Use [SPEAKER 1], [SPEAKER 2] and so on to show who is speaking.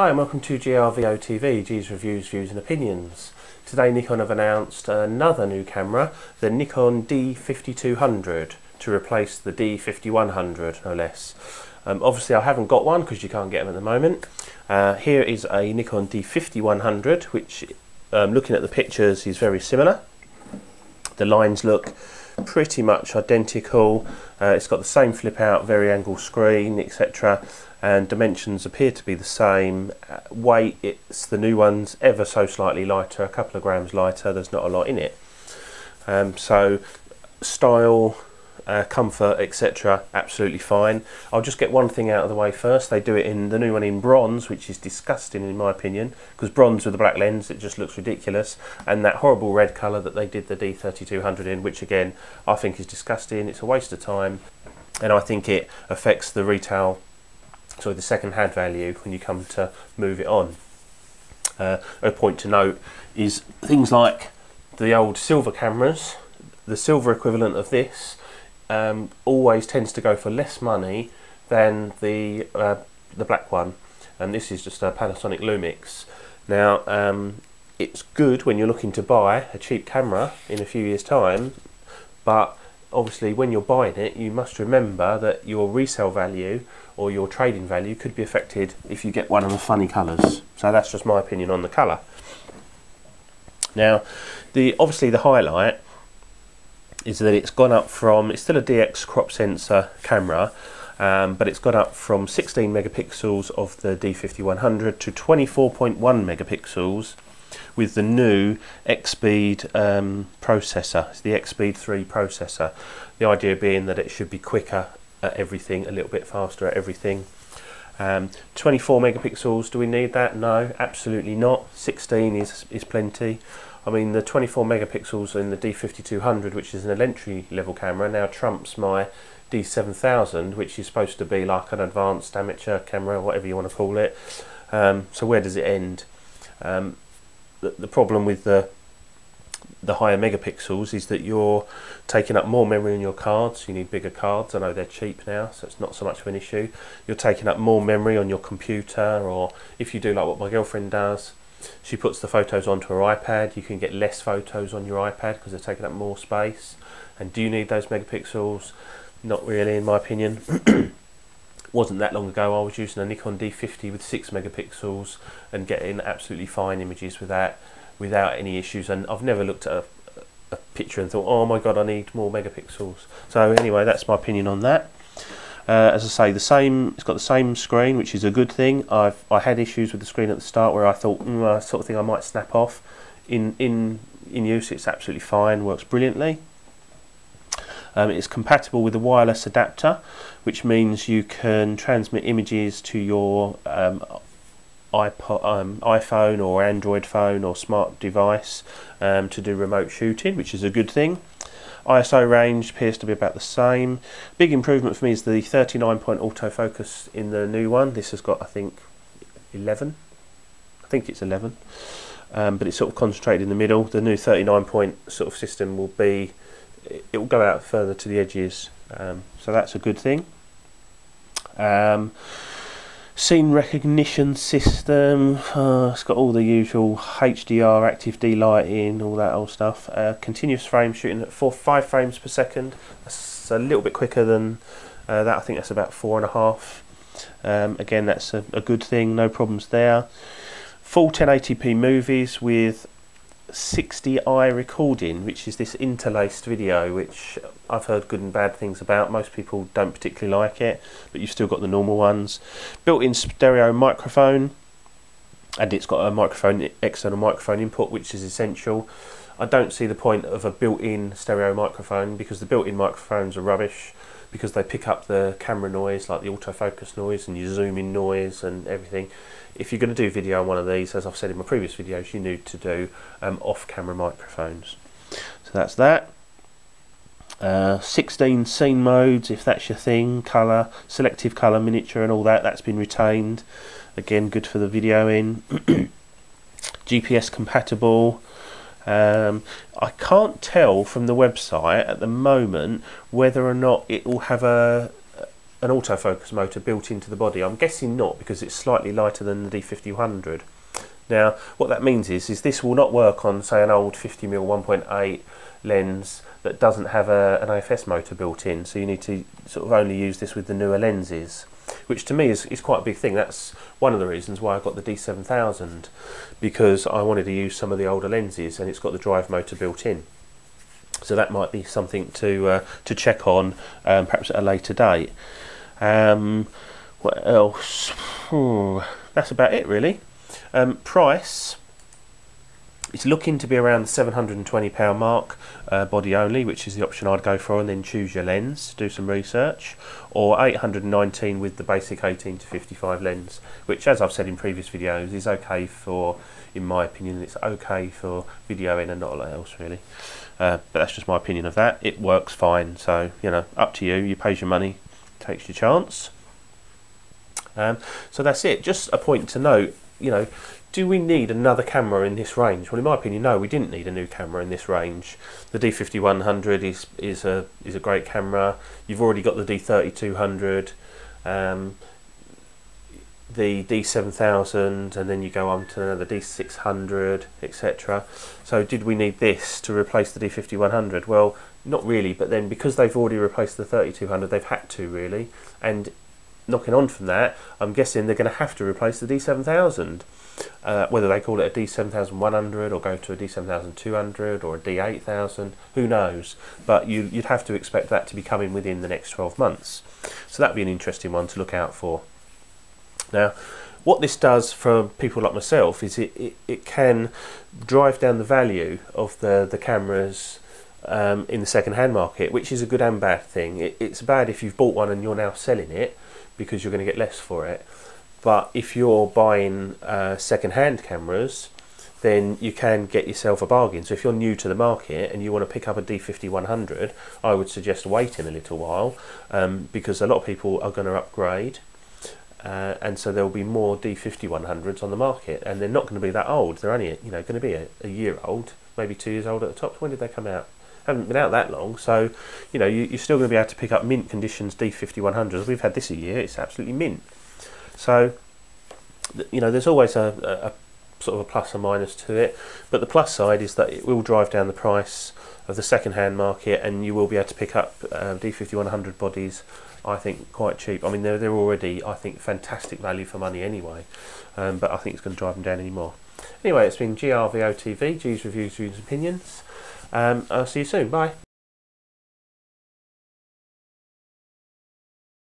[SPEAKER 1] Hi and welcome to GRVO TV, G's Reviews, Views and Opinions. Today Nikon have announced another new camera, the Nikon D5200, to replace the D5100, no less. Obviously I haven't got one because you can't get them at the moment. Here is a Nikon D5100, which looking at the pictures is very similar. The lines look pretty much identical. It's got the same flip out, vari-angle screen, etc. and dimensions appear to be the same. Weight, it's the new one's ever so slightly lighter, a couple of grams lighter. There's not a lot in it. So style, comfort, etc. absolutely fine. I'll just get one thing out of the way first. They do it in the new one in bronze, which is disgusting in my opinion, because bronze with a black lens, it just looks ridiculous. And that horrible red colour that they did the D3200 in, which again I think is disgusting. It's a waste of time, and I think it affects the the second-hand value when you come to move it on. A point to note is things like the old silver cameras. The silver equivalent of this always tends to go for less money than the black one, and this is just a Panasonic Lumix. Now it's good when you're looking to buy a cheap camera in a few years time, but obviously when you're buying it you must remember that your resale value or your trading value could be affected if you get one of the funny colours. So that's just my opinion on the colour. Now obviously the highlight is that it's gone up from, it's still a DX crop sensor camera, but it's gone up from 16 megapixels of the D5100 to 24.1 megapixels with the new X-Speed processor. It's the X-Speed 3 processor. The idea being that it should be quicker at everything, a little bit faster at everything. 24 megapixels, do we need that? No, absolutely not. 16 is plenty. I mean, the 24 megapixels in the D5200, which is an entry level camera, now trumps my D7000, which is supposed to be like an advanced amateur camera, whatever you want to call it. So where does it end? The problem with the higher megapixels is that you're taking up more memory on your cards. You need bigger cards. I know they're cheap now, so it's not so much of an issue. You're taking up more memory on your computer, or if you do like what my girlfriend does, she puts the photos onto her iPad. You can get less photos on your iPad because they're taking up more space. And do you need those megapixels? Not really, in my opinion. Wasn't that long ago I was using a Nikon D50 with 6 megapixels and getting absolutely fine images with that without any issues, and I've never looked at a picture and thought, oh my god, I need more megapixels. So anyway, that's my opinion on that. As I say, it's got the same screen, which is a good thing. I had issues with the screen at the start where I thought sort of thing I might snap off. In use it's absolutely fine, works brilliantly. It's compatible with a wireless adapter, which means you can transmit images to your iPhone or Android phone or smart device to do remote shooting, which is a good thing. ISO range appears to be about the same. Big improvement for me is the 39-point autofocus in the new one. This has got, I think, 11. I think it's 11, but it's sort of concentrated in the middle. The new 39-point sort of system will be, it will go out further to the edges, so that's a good thing. Scene recognition system, it's got all the usual HDR, active D-lighting, all that old stuff. Continuous frame shooting at 5 frames per second. That's a little bit quicker than that. I think that's about 4.5. Again, that's a good thing, no problems there. Full 1080p movies with 60i recording, which is this interlaced video, which I've heard good and bad things about. Most people don't particularly like it, but you've still got the normal ones. Built-in stereo microphone, and it's got a external microphone input, which is essential. I don't see the point of a built-in stereo microphone because the built-in microphones are rubbish, because they pick up the camera noise, like the autofocus noise and your zoom in noise and everything. If you're going to do video on one of these, as I've said in my previous videos, you need to do off-camera microphones. So that's that. 16 scene modes, if that's your thing. Colour, selective colour, miniature and all that, that's been retained. Again, good for the videoing. GPS compatible. I can't tell from the website at the moment whether or not it will have a an autofocus motor built into the body? I'm guessing not, because it's slightly lighter than the D5200. Now, what that means is this will not work on, say, an old 50mm 1.8 lens that doesn't have an AFS motor built in, so you need to sort of only use this with the newer lenses, which to me is quite a big thing. That's one of the reasons why I got the D7000, because I wanted to use some of the older lenses and it's got the drive motor built in. So that might be something to check on, perhaps at a later date. What else? That's about it really. Price, it's looking to be around the £720 mark, body only, which is the option I'd go for, and then choose your lens, do some research, or £819 with the basic 18 to 55 lens, which, as I've said in previous videos, is okay for, in my opinion, it's okay for videoing and not a lot else really. But that's just my opinion of that. It works fine, so you know, up to you. You pays your money, takes your chance. So that's it. Just a point to note, you know, do we need another camera in this range? Well, in my opinion, no, we didn't need a new camera in this range. The D5100 is a great camera. You've already got the D3200, the D7000, and then you go on to another D600, etc. So did we need this to replace the D5100? Well, not really, but then because they've already replaced the 3200, they've had to really, and knocking on from that, I'm guessing they're going to have to replace the D7000. Whether they call it a D7100 or go to a D7200 or a D8000, who knows? But you'd have to expect that to be coming within the next 12 months. So that'd be an interesting one to look out for. Now, what this does for people like myself is it can drive down the value of the cameras in the second-hand market, which is a good and bad thing. It's bad if you've bought one and you're now selling it, because you're going to get less for it. But if you're buying second-hand cameras, then you can get yourself a bargain. So if you're new to the market and you want to pick up a D5100, I would suggest waiting a little while, because a lot of people are going to upgrade, and so there will be more D5100s on the market, and they're not going to be that old. They're only, you know, going to be a year old, maybe 2 years old at the top. When did they come out? Haven't been out that long, so you know, you're still going to be able to pick up mint conditions D5100s. We've had this a year; it's absolutely mint. So you know, there's always a sort of a plus or minus to it, but the plus side is that it will drive down the price of the second-hand market, and you will be able to pick up D5100 bodies, I think, quite cheap. I mean, they're already, I think, fantastic value for money anyway, but I think it's going to drive them down any more. Anyway, it's been GRVO TV, G's Reviews, Views and Opinions. I'll see you soon. Bye.